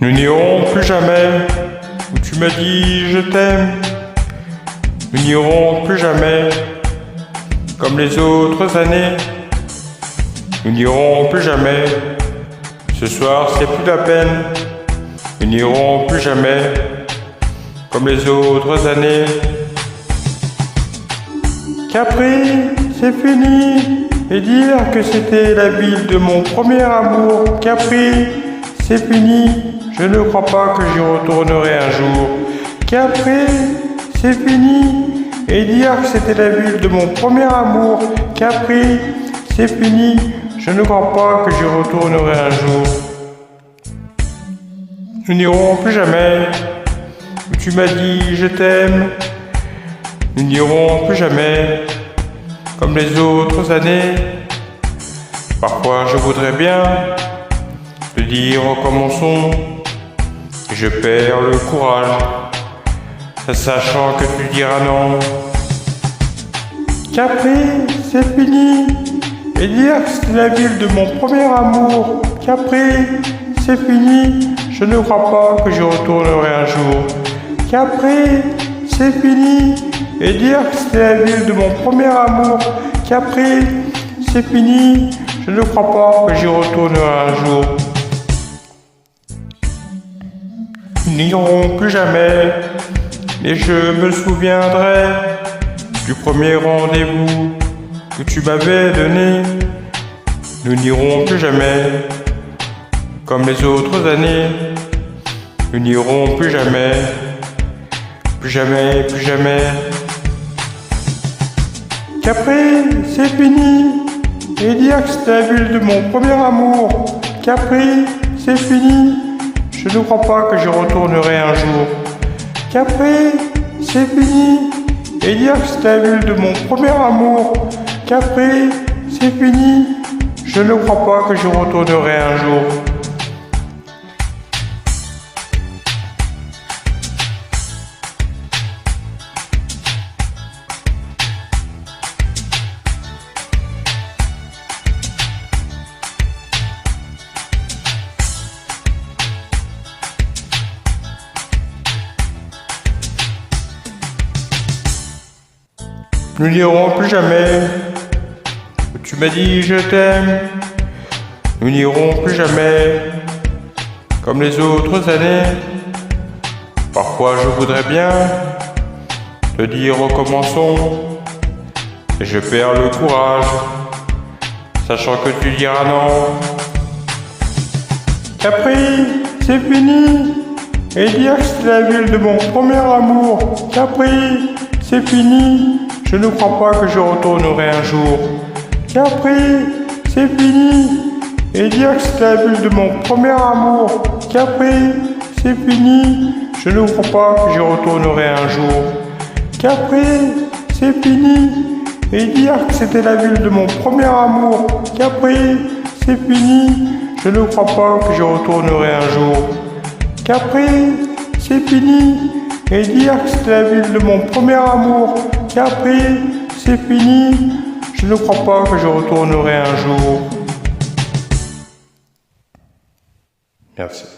Nous n'irons plus jamais où tu m'as dit je t'aime. Nous n'irons plus jamais comme les autres années. Nous n'irons plus jamais. Ce soir c'est plus la peine. Nous n'irons plus jamais comme les autres années. Capri, c'est fini. Et dire que c'était la ville de mon premier amour. Capri, c'est fini. Je ne crois pas que j'y retournerai un jour. Capri, c'est fini. Et dire que c'était la ville de mon premier amour. Capri, c'est fini. Je ne crois pas que j'y retournerai un jour. Nous n'irons plus jamais où tu m'as dit je t'aime. Nous n'irons plus jamais comme les autres années. Parfois je voudrais bien te dire recommençons. Et je perds le courage, sachant que tu diras non. Capri, c'est fini. Et dire que c'est la ville de mon premier amour. Capri, c'est fini. Je ne crois pas que je retournerai un jour. Capri, c'est fini. Et dire que c'était la ville de mon premier amour. Capri, c'est fini. Je ne crois pas que j'y retournerai un jour. Nous n'irons plus jamais, mais je me souviendrai du premier rendez-vous que tu m'avais donné. Nous n'irons plus jamais comme les autres années. Nous n'irons plus jamais, plus jamais, plus jamais. Capri, c'est fini. Et dire que c'était la ville de mon premier amour. Capri, c'est fini. Je ne crois pas que je retournerai un jour. Capri, c'est fini. Et dire que c'était la ville de mon premier amour. Capri, c'est fini. Je ne crois pas que je retournerai un jour. Nous n'irons plus jamais où tu m'as dit je t'aime. Nous n'irons plus jamais comme les autres années. Parfois je voudrais bien te dire recommençons. Et je perds le courage, sachant que tu diras non. Capri, c'est fini. Et dire que c'est la ville de mon premier amour. Capri, c'est fini. Je ne crois pas que je retournerai un jour. Capri, c'est fini. Et dire que c'est la ville de mon premier amour. Capri, c'est fini. Je ne crois pas que je retournerai un jour. Capri, c'est fini. Et dire que c'était la ville de mon premier amour. Capri, c'est fini. Je ne crois pas que je retournerai un jour. Capri, c'est fini. Et dire que c'était la ville de mon premier amour. Capri, c'est fini. Je ne crois pas que je retournerai un jour. Merci.